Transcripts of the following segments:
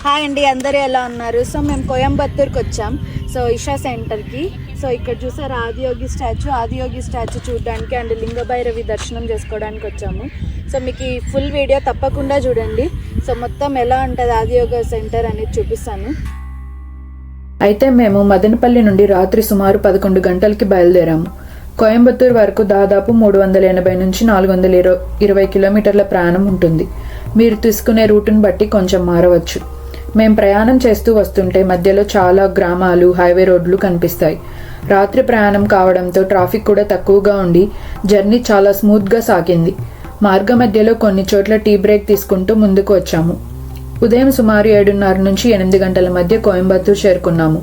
Hi అండి, అందరూ ఎలా ఉన్నారు? సో మేము కోయంబత్తూర్కి వచ్చాం. సో ఇషా సెంటర్కి. సో ఇక్కడ చూసారు ఆదియోగి స్టాచ్యూ చూడడానికి అండ్ లింగభైరవి దర్శనం చేసుకోవడానికి వచ్చాము. సో మీకు ఈ ఫుల్ వీడియో తప్పకుండా చూడండి. సో మొత్తం ఎలా ఉంటుంది ఆదియోగి సెంటర్ అనేది చూపిస్తాను. అయితే మేము మదనపల్లి నుండి రాత్రి సుమారు 11 గంటలకి బయలుదేరాము. కోయంబత్తూర్ వరకు దాదాపు 380 నుంచి 420 కిలోమీటర్ల ప్రయాణం ఉంటుంది. మీరు తీసుకునే రూటును బట్టి కొంచెం మారవచ్చు. మేం ప్రయాణం చేస్తూ వస్తుంటే మధ్యలో చాలా గ్రామాలు, హైవే రోడ్లు కనిపిస్తాయి. రాత్రి ప్రయాణం కావడంతో ట్రాఫిక్ కూడా తక్కువగా ఉండి జర్నీ చాలా స్మూత్గా సాగింది. మార్గ మధ్యలో కొన్ని చోట్ల టీ బ్రేక్ తీసుకుంటూ ముందుకు వచ్చాము. ఉదయం సుమారు 7:30 నుంచి 8 గంటల మధ్య కోయంబత్తూర్ చేరుకున్నాము.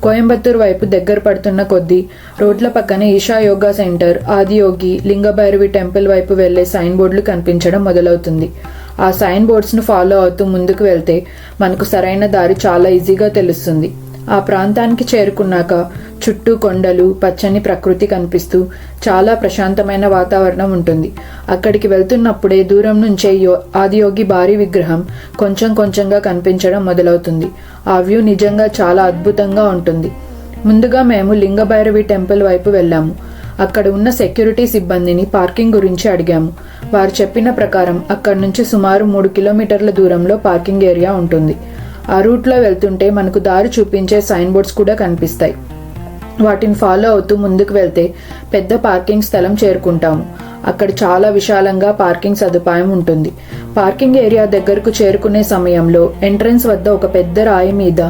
కోయంబత్తూర్ వైపు దగ్గర పడుతున్న కొద్దీ రోడ్ల పక్కనే Isha yoga centre, Adiyogi, Lingabhairavi temple వైపు వెళ్లే సైన్ బోర్డులు కనిపించడం మొదలవుతుంది. ఆ సైన్ బోర్డ్స్ను ఫాలో అవుతూ ముందుకు వెళ్తే మనకు సరైన దారి చాలా ఈజీగా తెలుస్తుంది. ఆ ప్రాంతానికి చేరుకున్నాక చుట్టూ కొండలు, పచ్చని ప్రకృతి కనిపిస్తూ చాలా ప్రశాంతమైన వాతావరణం ఉంటుంది. అక్కడికి వెళ్తున్నప్పుడే దూరం నుంచే ఆదియోగి భారీ విగ్రహం కొంచెం కొంచెంగా కనిపించడం మొదలవుతుంది. ఆ వ్యూ నిజంగా చాలా అద్భుతంగా ఉంటుంది. ముందుగా మేము లింగభైరవి టెంపుల్ వైపు వెళ్ళాము. అక్కడ ఉన్న సెక్యూరిటీ సిబ్బందిని పార్కింగ్ గురించి అడిగాము. వారు చెప్పిన ప్రకారం అక్కడి నుంచి సుమారు 3 కిలోమీటర్ల దూరంలో పార్కింగ్ ఏరియా ఉంటుంది. ఆ రూట్లో వెళ్తుంటే మనకు దారి చూపించే సైన్ బోర్డ్స్ కూడా కనిపిస్తాయి. వాటిని ఫాలో అవుతూ ముందుకు వెళ్తే పెద్ద పార్కింగ్ స్థలం చేరుకుంటాము. అక్కడ చాలా విశాలంగా పార్కింగ్ సదుపాయం ఉంటుంది. పార్కింగ్ ఏరియా దగ్గరకు చేరుకునే సమయంలో ఎంట్రన్స్ వద్ద ఒక పెద్ద రాయి మీద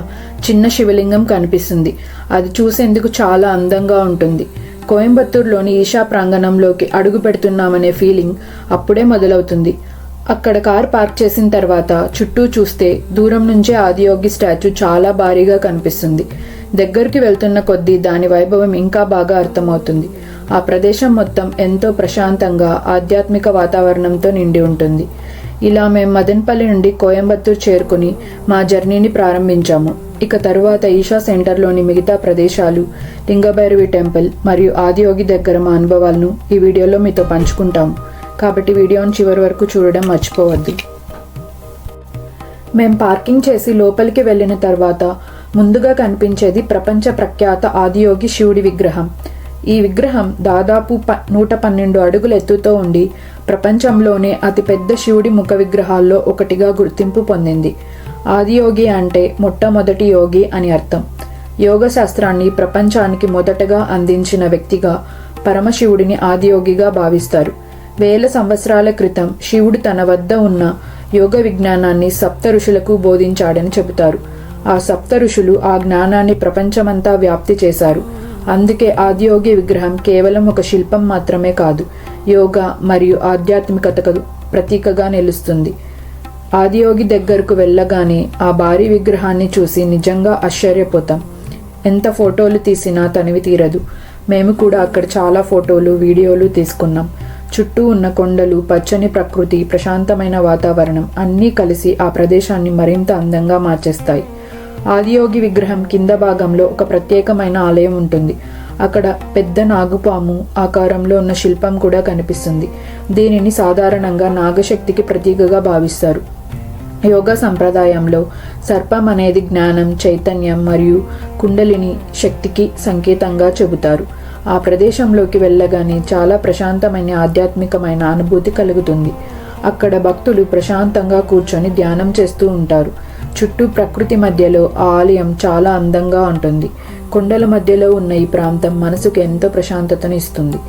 చిన్న శివలింగం కనిపిస్తుంది. అది చూసేందుకు చాలా అందంగా ఉంటుంది. కోయంబత్తూర్లోని ఈషా ప్రాంగణంలోకి అడుగు పెడుతున్నామనే ఫీలింగ్ అప్పుడే మొదలవుతుంది. అక్కడ కార్ పార్క్ చేసిన తర్వాత చుట్టూ చూస్తే దూరం నుంచే ఆదియోగి స్టాచ్యూ చాలా భారీగా కనిపిస్తుంది. దగ్గరికి వెళ్తున్న కొద్దీ దాని వైభవం ఇంకా బాగా అర్థమవుతుంది. ఆ ప్రదేశం మొత్తం ఎంతో ప్రశాంతంగా ఆధ్యాత్మిక వాతావరణంతో నిండి ఉంటుంది. ఇలా మేము మదనపల్లి నుండి కోయంబత్తూర్ చేరుకుని మా జర్నీని ప్రారంభించాము. ఇక తరువాత ఈషా సెంటర్లోని మిగతా ప్రదేశాలు, లింగభైరవి టెంపుల్ మరియు ఆదియోగి దగ్గర మా అనుభవాలను ఈ వీడియోలో మీతో పంచుకుంటాము. కాబట్టి వీడియోని చివరి వరకు చూడడం మర్చిపోవద్దు. మేం పార్కింగ్ చేసి లోపలికి వెళ్ళిన తర్వాత ముందుగా కనిపించేది ప్రపంచ ప్రఖ్యాత ఆదియోగి శివుడి విగ్రహం. ఈ విగ్రహం దాదాపు 112 అడుగుల ఎత్తుతో ఉండి ప్రపంచంలోనే అతిపెద్ద శివుడి ముఖ విగ్రహాల్లో ఒకటిగా గుర్తింపు పొందింది. ఆదియోగి అంటే మొట్టమొదటి యోగి అని అర్థం. యోగ శాస్త్రాన్ని ప్రపంచానికి మొదటగా అందించిన వ్యక్తిగా పరమశివుడిని ఆదియోగిగా భావిస్తారు. 1000 సంవత్సరాల క్రితం శివుడు తన వద్ద ఉన్న యోగ విజ్ఞానాన్ని సప్త ఋషులకు బోధించాడని చెబుతారు. ఆ సప్త ఋషులు ఆ జ్ఞానాన్ని ప్రపంచమంతా వ్యాప్తి చేశారు. అందుకే ఆదియోగి విగ్రహం కేవలం ఒక శిల్పం మాత్రమే కాదు, యోగా మరియు ఆధ్యాత్మికతకు ప్రతీకగా నిలుస్తుంది. ఆదియోగి దగ్గరకు వెళ్ళగానే ఆ భారీ విగ్రహాన్ని చూసి నిజంగా ఆశ్చర్యపోతాం. ఎంత ఫోటోలు తీసినా తనివి తీరదు. మేము కూడా అక్కడ చాలా ఫోటోలు, వీడియోలు తీసుకున్నాం. చుట్టూ ఉన్న కొండలు, పచ్చని ప్రకృతి, ప్రశాంతమైన వాతావరణం అన్నీ కలిసి ఆ ప్రదేశాన్ని మరింత అందంగా మార్చేస్తాయి. ఆదియోగి విగ్రహం కింద భాగంలో ఒక ప్రత్యేకమైన ఆలయం ఉంటుంది. అక్కడ పెద్ద నాగుపాము ఆకారంలో ఉన్న శిల్పం కూడా కనిపిస్తుంది. దీనిని సాధారణంగా నాగశక్తికి ప్రతీకగా భావిస్తారు. యోగా సంప్రదాయంలో సర్పం అనేది జ్ఞానం, చైతన్యం మరియు కుండలిని శక్తికి సంకేతంగా చెబుతారు. ఆ ప్రదేశంలోకి వెళ్ళగానే చాలా ప్రశాంతమైన ఆధ్యాత్మికమైన అనుభూతి కలుగుతుంది. అక్కడ భక్తులు ప్రశాంతంగా కూర్చొని ధ్యానం చేస్తూ ఉంటారు. చుట్టూ ప్రకృతి మధ్యలో ఆ ఆలయం చాలా అందంగా ఉంటుంది. కొండల మధ్యలో ఉన్న ఈ ప్రాంతం మనసుకు ఎంతో ప్రశాంతతను ఇస్తుంది.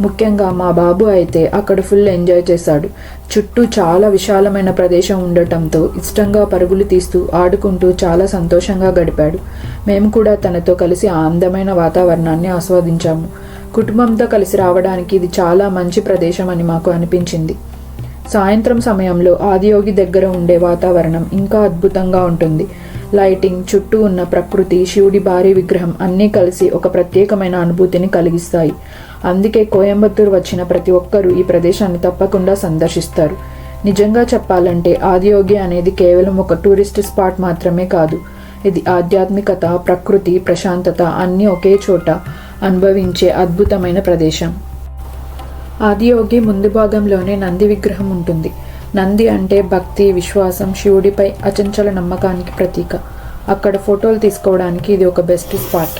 ముఖ్యంగా మా బాబు అయితే అక్కడ ఫుల్ ఎంజాయ్ చేశాడు. చుట్టూ చాలా విశాలమైన ప్రదేశం ఉండటంతో ఇష్టంగా పరుగులు తీస్తూ ఆడుకుంటూ చాలా సంతోషంగా గడిపాడు. మేము కూడా తనతో కలిసి ఆ అందమైన వాతావరణాన్ని ఆస్వాదించాము. కుటుంబంతో కలిసి రావడానికి ఇది చాలా మంచి ప్రదేశం అని మాకు అనిపించింది. సాయంత్రం సమయంలో ఆదియోగి దగ్గర ఉండే వాతావరణం ఇంకా అద్భుతంగా ఉంటుంది. లైటింగ్, చుట్టూ ఉన్న ప్రకృతి, శివుడి భారీ విగ్రహం అన్నీ కలిసి ఒక ప్రత్యేకమైన అనుభూతిని కలిగిస్తాయి. అందుకే కోయంబత్తూర్ వచ్చిన ప్రతి ఒక్కరూ ఈ ప్రదేశాన్ని తప్పకుండా సందర్శిస్తారు. నిజంగా చెప్పాలంటే ఆదియోగి అనేది కేవలం ఒక టూరిస్ట్ స్పాట్ మాత్రమే కాదు. ఇది ఆధ్యాత్మికత, ప్రకృతి, ప్రశాంతత అన్నీ ఒకే చోట అనుభవించే అద్భుతమైన ప్రదేశం. ఆదియోగి ముందు భాగంలోనే నంది విగ్రహం ఉంటుంది. నంది అంటే భక్తి, విశ్వాసం, శివుడిపై అచంచల నమ్మకానికి ప్రతీక. అక్కడ ఫోటోలు తీసుకోవడానికి ఇది ఒక బెస్ట్ స్పాట్.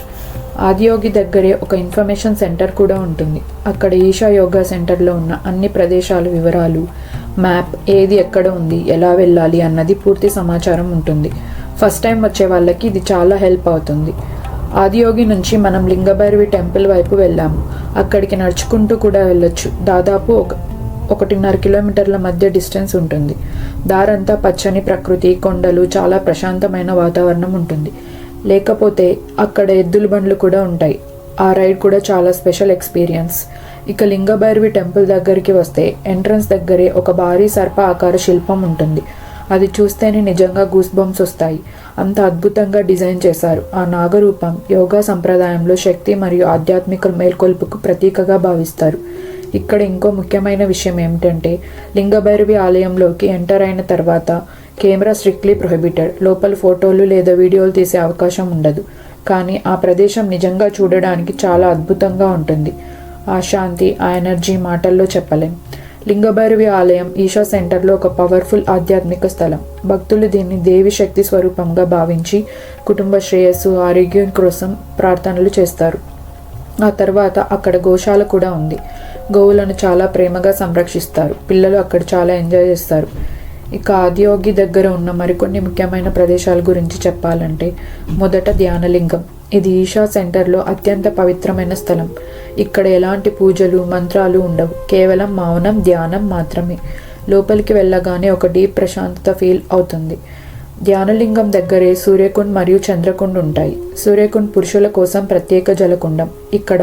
ఆదియోగి దగ్గరే ఒక ఇన్ఫర్మేషన్ సెంటర్ కూడా ఉంటుంది. అక్కడ ఈషా యోగా సెంటర్లో ఉన్న అన్ని ప్రదేశాల వివరాలు, మ్యాప్, ఏది ఎక్కడ ఉంది, ఎలా వెళ్ళాలి అన్నది పూర్తి సమాచారం ఉంటుంది. ఫస్ట్ టైం వచ్చే వాళ్ళకి ఇది చాలా హెల్ప్ అవుతుంది. ఆదియోగి నుంచి మనం లింగభైరవి టెంపుల్ వైపు వెళ్ళాము. అక్కడికి నడుచుకుంటూ కూడా వెళ్ళొచ్చు. దాదాపు 1.5 కిలోమీటర్ల మధ్య డిస్టెన్స్ ఉంటుంది. దారంతా పచ్చని ప్రకృతి, కొండలు, చాలా ప్రశాంతమైన వాతావరణం ఉంటుంది. లేకపోతే అక్కడ ఎద్దుల బండ్లు కూడా ఉంటాయి. ఆ రైడ్ కూడా చాలా స్పెషల్ ఎక్స్పీరియన్స్. ఇక లింగభైరవి టెంపుల్ దగ్గరికి వస్తే ఎంట్రన్స్ దగ్గరే ఒక భారీ సర్ప ఆకార శిల్పం ఉంటుంది. అది చూస్తేనే నిజంగా గూస్ బంప్స్ వస్తాయి. అంత అద్భుతంగా డిజైన్ చేశారు. ఆ నాగరూపం యోగా సంప్రదాయంలో శక్తి మరియు ఆధ్యాత్మిక మేల్కొల్పుకు ప్రతీకగా భావిస్తారు. ఇక్కడ ఇంకో ముఖ్యమైన విషయం ఏమిటంటే, లింగభైరవి ఆలయంలోకి ఎంటర్ అయిన తర్వాత కెమెరా స్ట్రిక్ట్లీ ప్రొహిబిటెడ్. లోపల ఫోటోలు లేదా వీడియోలు తీసే అవకాశం ఉండదు. కానీ ఆ ప్రదేశం నిజంగా చూడడానికి చాలా అద్భుతంగా ఉంటుంది. ఆ శాంతి, ఆ ఎనర్జీ మాటల్లో చెప్పలేం. లింగభైరవి ఆలయం ఈషా సెంటర్లో ఒక పవర్ఫుల్ ఆధ్యాత్మిక స్థలం. భక్తులు దీన్ని దేవి శక్తి స్వరూపంగా భావించి కుటుంబ శ్రేయస్సు, ఆరోగ్యం కోసం ప్రార్థనలు చేస్తారు. ఆ తర్వాత అక్కడ గోశాల కూడా ఉంది. గోవులను చాలా ప్రేమగా సంరక్షిస్తారు. పిల్లలు అక్కడ చాలా ఎంజాయ్ చేస్తారు. ఇక ఆదియోగి దగ్గర ఉన్న మరికొన్ని ముఖ్యమైన ప్రదేశాల గురించి చెప్పాలంటే, మొదట ధ్యానలింగం. ఇది ఈషా సెంటర్లో అత్యంత పవిత్రమైన స్థలం. ఇక్కడ ఎలాంటి పూజలు, మంత్రాలు ఉండవు. కేవలం మౌనం, ధ్యానం మాత్రమే. లోపలికి వెళ్ళగానే ఒక డీప్ ప్రశాంతత ఫీల్ అవుతుంది. ధ్యానలింగం దగ్గరే సూర్యకుండ్ మరియు చంద్రకుండ్ ఉంటాయి. సూర్యకుండ్ పురుషుల కోసం ప్రత్యేక జలకుండం. ఇక్కడ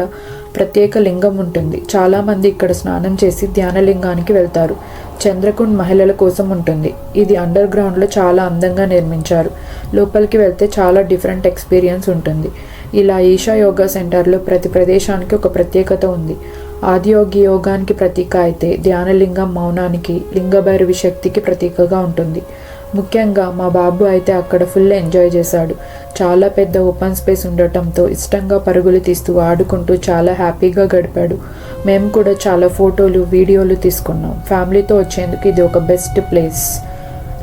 ప్రత్యేక లింగం ఉంటుంది. చాలామంది ఇక్కడ స్నానం చేసి ధ్యానలింగానికి వెళ్తారు. చంద్రకుండ్ మహిళల కోసం ఉంటుంది. ఇది అండర్ గ్రౌండ్లో చాలా అందంగా నిర్మించారు. లోపలికి వెళ్తే చాలా డిఫరెంట్ ఎక్స్పీరియన్స్ ఉంటుంది. ఇలా ఈషా యోగా సెంటర్లో ప్రతి ప్రదేశానికి ఒక ప్రత్యేకత ఉంది. ఆదియోగి యోగానికి ప్రతీక అయితే, ధ్యానలింగం మౌనానికి, లింగభైరవి శక్తికి ప్రతీకగా ఉంటుంది. ముఖ్యంగా మా బాబు అయితే అక్కడ ఫుల్ ఎంజాయ్ చేశాడు. చాలా పెద్ద ఓపెన్ స్పేస్ ఉండటంతో ఇష్టంగా పరుగులు తీస్తూ ఆడుకుంటూ చాలా హ్యాపీగా గడిపాడు. మేము కూడా చాలా ఫోటోలు, వీడియోలు తీసుకున్నాం. ఫ్యామిలీతో వచ్చేందుకు ఇది ఒక బెస్ట్ ప్లేస్.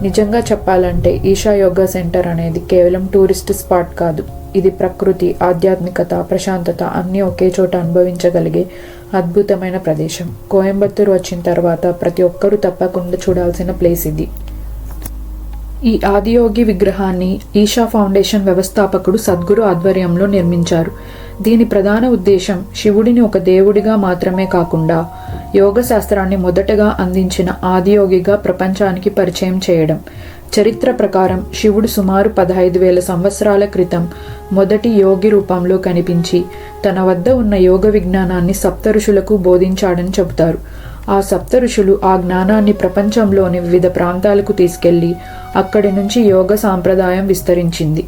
నిజంగా చెప్పాలంటే ఈషా యోగా సెంటర్ అనేది కేవలం టూరిస్ట్ స్పాట్ కాదు. ఇది ప్రకృతి, ఆధ్యాత్మికత, ప్రశాంతత అన్నీ ఒకే చోట అనుభవించగలిగే అద్భుతమైన ప్రదేశం. కోయంబత్తూరు వచ్చిన తర్వాత ప్రతి ఒక్కరూ తప్పకుండా చూడాల్సిన ప్లేస్ ఇది. ఈ ఆదియోగి విగ్రహాన్ని ఈషా ఫౌండేషన్ వ్యవస్థాపకుడు సద్గురు ఆధ్వర్యంలో నిర్మించారు. దీని ప్రధాన ఉద్దేశం శివుడిని ఒక దేవుడిగా మాత్రమే కాకుండా యోగ శాస్త్రాన్ని మొదటగా అందించిన ఆదియోగిగా ప్రపంచానికి పరిచయం చేయడం. చరిత్ర ప్రకారం శివుడు సుమారు 15,000 సంవత్సరాల క్రితం మొదటి యోగి రూపంలో కనిపించి తన వద్ద ఉన్న యోగ విజ్ఞానాన్ని సప్తఋషులకు బోధించాడని చెబుతారు. ఆ సప్తఋషులు ఆ జ్ఞానాన్ని ప్రపంచంలోని వివిధ ప్రాంతాలకు తీసుకెళ్లి అక్కడి నుంచి యోగ సాంప్రదాయం విస్తరించింది.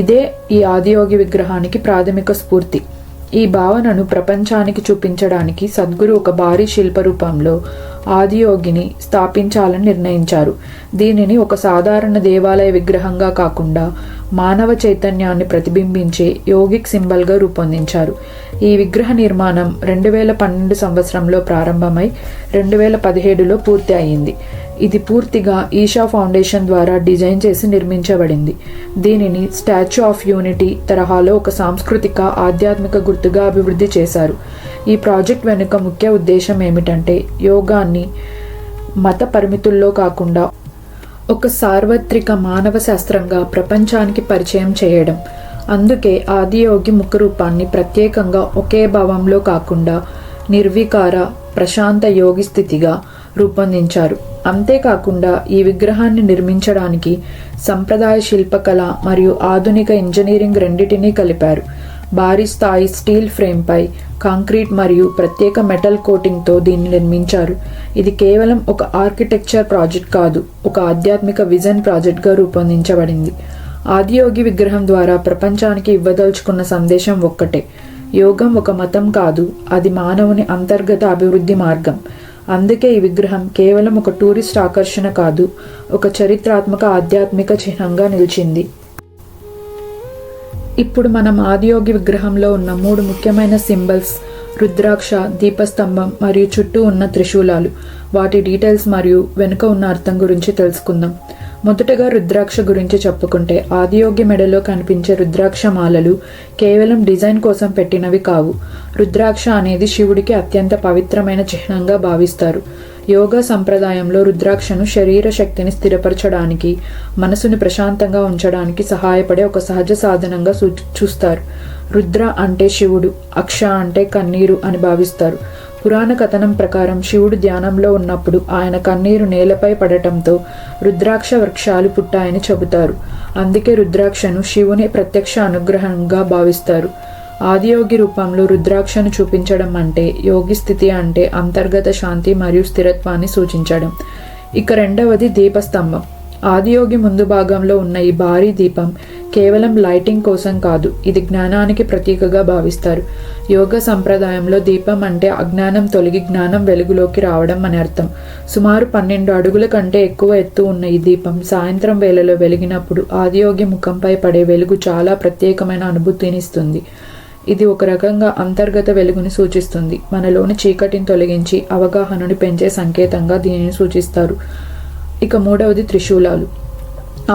ఇదే ఈ ఆదియోగి విగ్రహానికి ప్రాథమిక స్ఫూర్తి. ఈ భావనను ప్రపంచానికి చూపించడానికి సద్గురు ఒక భారీ శిల్ప రూపంలో ఆదియోగిని స్థాపించాలని నిర్ణయించారు. దీనిని ఒక సాధారణ దేవాలయ విగ్రహంగా కాకుండా మానవ చైతన్యాన్ని ప్రతిబింబించే యోగిక్ సింబల్గా రూపొందించారు. ఈ విగ్రహ నిర్మాణం 2012 సంవత్సరంలో ప్రారంభమై 2017లో పూర్తి అయింది. ఇది పూర్తిగా ఈషా ఫౌండేషన్ ద్వారా డిజైన్ చేసి నిర్మించబడింది. దీనిని స్టాచ్యూ ఆఫ్ యూనిటీ తరహాలో ఒక సాంస్కృతిక, ఆధ్యాత్మిక గుర్తుగా అభివృద్ధి చేశారు. ఈ ప్రాజెక్ట్ వెనుక ముఖ్య ఉద్దేశం ఏమిటంటే, యోగాన్ని మత పరిమితుల్లో కాకుండా ఒక సార్వత్రిక మానవ శాస్త్రంగా ప్రపంచానికి పరిచయం చేయడం. అందుకే ఆదియోగి ముఖరూపాన్ని ప్రత్యేకంగా ఒకే భావంలో కాకుండా నిర్వికార, ప్రశాంత యోగి స్థితిగా రూపొందించారు. అంతేకాకుండా ఈ విగ్రహాన్ని నిర్మించడానికి సంప్రదాయ శిల్పకళ మరియు ఆధునిక ఇంజనీరింగ్ రెండింటినీ కలిపారు. భారీ స్థాయి స్టీల్ ఫ్రేమ్పై కాంక్రీట్ మరియు ప్రత్యేక మెటల్ కోటింగ్తో దీన్ని నిర్మించారు. ఇది కేవలం ఒక ఆర్కిటెక్చర్ ప్రాజెక్ట్ కాదు, ఒక ఆధ్యాత్మిక విజన్ ప్రాజెక్ట్గా రూపొందించబడింది. ఆదియోగి విగ్రహం ద్వారా ప్రపంచానికి ఇవ్వదలుచుకున్న సందేశం ఒక్కటే: యోగం ఒక మతం కాదు, అది మానవుని అంతర్గత అభివృద్ధి మార్గం. అందుకే ఈ విగ్రహం కేవలం ఒక టూరిస్ట్ ఆకర్షణ కాదు, ఒక చరిత్రాత్మక ఆధ్యాత్మిక చిహ్నంగా నిలిచింది. ఇప్పుడు మనం ఆదియోగి విగ్రహంలో ఉన్న 3 ముఖ్యమైన సింబల్స్ రుద్రాక్ష, దీపస్తంభం మరియు చుట్టూ ఉన్న త్రిశూలాలు, వాటి డీటెయిల్స్ మరియు వెనుక ఉన్న అర్థం గురించి తెలుసుకుందాం. మొదటగా రుద్రాక్ష గురించి చెప్పుకుంటే, ఆదియోగి మెడలో కనిపించే రుద్రాక్ష మాలలు కేవలం డిజైన్ కోసం పెట్టినవి కావు. రుద్రాక్ష అనేది శివుడికి అత్యంత పవిత్రమైన చిహ్నంగా భావిస్తారు. యోగా సంప్రదాయంలో రుద్రాక్షను శరీర శక్తిని స్థిరపరచడానికి, మనసుని ప్రశాంతంగా ఉంచడానికి సహాయపడే ఒక సహజ సాధనంగా చూస్తారు. రుద్ర అంటే శివుడు, అక్ష అంటే కన్నీరు అని భావిస్తారు. పురాణ కథనం ప్రకారం శివుడు ధ్యానంలో ఉన్నప్పుడు ఆయన కన్నీరు నేలపై పడటంతో రుద్రాక్ష వృక్షాలు పుట్టాయని చెబుతారు. అందుకే రుద్రాక్షను శివుని ప్రత్యక్ష అనుగ్రహంగా భావిస్తారు. ఆదియోగి రూపంలో రుద్రాక్షను చూపించడం అంటే యోగి స్థితి అంటే అంతర్గత శాంతి మరియు స్థిరత్వాన్ని సూచించడం. ఇక రెండవది దీపస్తంభం. ఆదియోగి ముందు భాగంలో ఉన్న ఈ భారీ దీపం కేవలం లైటింగ్ కోసం కాదు, ఇది జ్ఞానానికి ప్రతీకగా భావిస్తారు. యోగ సంప్రదాయంలో దీపం అంటే అజ్ఞానం తొలగి జ్ఞానం వెలుగులోకి రావడం అని అర్థం. సుమారు 12 అడుగుల కంటే ఎక్కువ ఎత్తు ఉన్న ఈ దీపం సాయంత్రం వేళలో వెలిగినప్పుడు ఆదియోగి ముఖంపై పడే వెలుగు చాలా ప్రత్యేకమైన అనుభూతినిస్తుంది. ఇది ఒక రకంగా అంతర్గత వెలుగుని సూచిస్తుంది. మనలోని చీకటిని తొలగించి అవగాహనను పెంచే సంకేతంగా దీనిని సూచిస్తారు. ఇక మూడవది త్రిశూలాలు.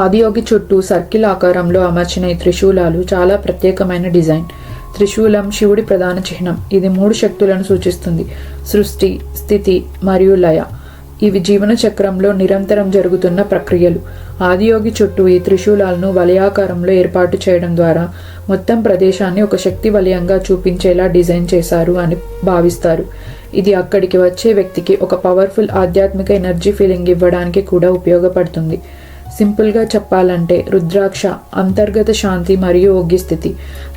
ఆదియోగి చుట్టూ సర్కిల్ ఆకారంలో అమర్చిన ఈ త్రిశూలాలు చాలా ప్రత్యేకమైన డిజైన్. త్రిశూలం శివుడి ప్రధాన చిహ్నం. ఇది 3 శక్తులను సూచిస్తుంది: సృష్టి, స్థితి మరియు లయ. ఇవి జీవన చక్రంలో నిరంతరం జరుగుతున్న ప్రక్రియలు. ఆదియోగి చుట్టూ ఈ త్రిశూలాలను వలయాకారంలో ఏర్పాటు చేయడం ద్వారా మొత్తం ప్రదేశాన్ని ఒక శక్తి వలయంగా చూపించేలా డిజైన్ చేశారు అని భావిస్తారు. ఇది అక్కడికి వచ్చే వ్యక్తికి ఒక పవర్ఫుల్ ఆధ్యాత్మిక ఎనర్జీ ఫీలింగ్ ఇవ్వడానికి కూడా ఉపయోగపడుతుంది. సింపుల్గా చెప్పాలంటే రుద్రాక్ష అంతర్గత శాంతి మరియు యోగి స్థితి,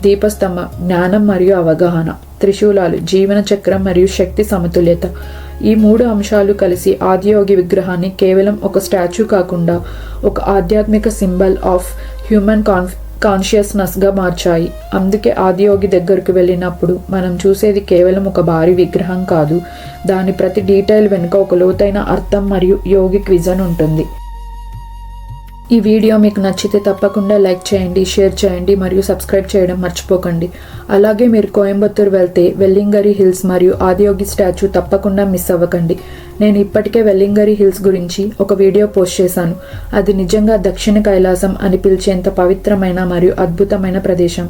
దీపస్తంభం జ్ఞానం మరియు అవగాహన, త్రిశూలాలు జీవన చక్రం మరియు శక్తి సమతుల్యత. ఈ 3 అంశాలు కలిసి ఆదియోగి విగ్రహాన్ని కేవలం ఒక స్టాచ్యూ కాకుండా ఒక ఆధ్యాత్మిక సింబల్ ఆఫ్ హ్యూమన్ కాన్షియస్నెస్గా మార్చాయి. అందుకే ఆదియోగి దగ్గరకు వెళ్ళినప్పుడు మనం చూసేది కేవలం ఒక భారీ విగ్రహం కాదు, దాని ప్రతి డీటెయిల్ వెనుక ఒక లోతైన అర్థం మరియు యోగిక్ విజన్ ఉంటుంది. ఈ వీడియో మీకు నచ్చితే తప్పకుండా లైక్ చేయండి, షేర్ చేయండి మరియు సబ్స్క్రైబ్ చేయడం మర్చిపోకండి. అలాగే మీరు కోయంబత్తూర్ వెళ్తే వెల్లింగరి హిల్స్ మరియు ఆదియోగి స్టాచ్యూ తప్పకుండా మిస్ అవ్వకండి. నేను ఇప్పటికే వెల్లింగరి హిల్స్ గురించి ఒక వీడియో పోస్ట్ చేశాను. అది నిజంగా దక్షిణ కైలాసం అని పిలిచేంత పవిత్రమైన మరియు అద్భుతమైన ప్రదేశం.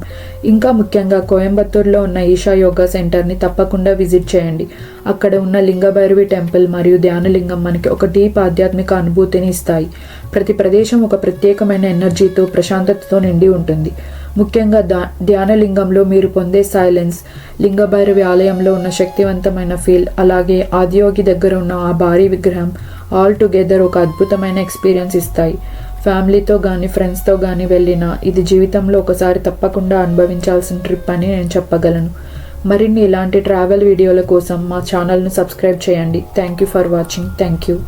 ఇంకా ముఖ్యంగా కోయంబత్తూర్లో ఉన్న ఈషా యోగా సెంటర్ని తప్పకుండా విజిట్ చేయండి. అక్కడ ఉన్న లింగభైరవి టెంపుల్ మరియు ధ్యానలింగం మనకి ఒక డీప్ ఆధ్యాత్మిక అనుభూతిని ఇస్తాయి. ప్రతి ప్రదేశం ఒక ప్రత్యేకమైన ఎనర్జీతో, ప్రశాంతతతో నిండి ఉంటుంది. ముఖ్యంగా ధ్యానలింగంలో మీరు పొందే సైలెన్స్, లింగభైరవి ఆలయంలో ఉన్న శక్తివంతమైన ఫీల్, అలాగే ఆదియోగి దగ్గర ఉన్న ఆ భారీ విగ్రహం ఆల్ టుగెదర్ ఒక అద్భుతమైన ఎక్స్పీరియన్స్ ఇస్తాయి. ఫ్యామిలీతో కానీ ఫ్రెండ్స్తో కానీ వెళ్ళినా ఇది జీవితంలో ఒకసారి తప్పకుండా అనుభవించాల్సిన ట్రిప్ అని నేను చెప్పగలను. మరిన్ని ఇలాంటి ట్రావెల్ వీడియోల కోసం మా ఛానల్ను సబ్స్క్రైబ్ చేయండి. Thank you for watching. Thank you.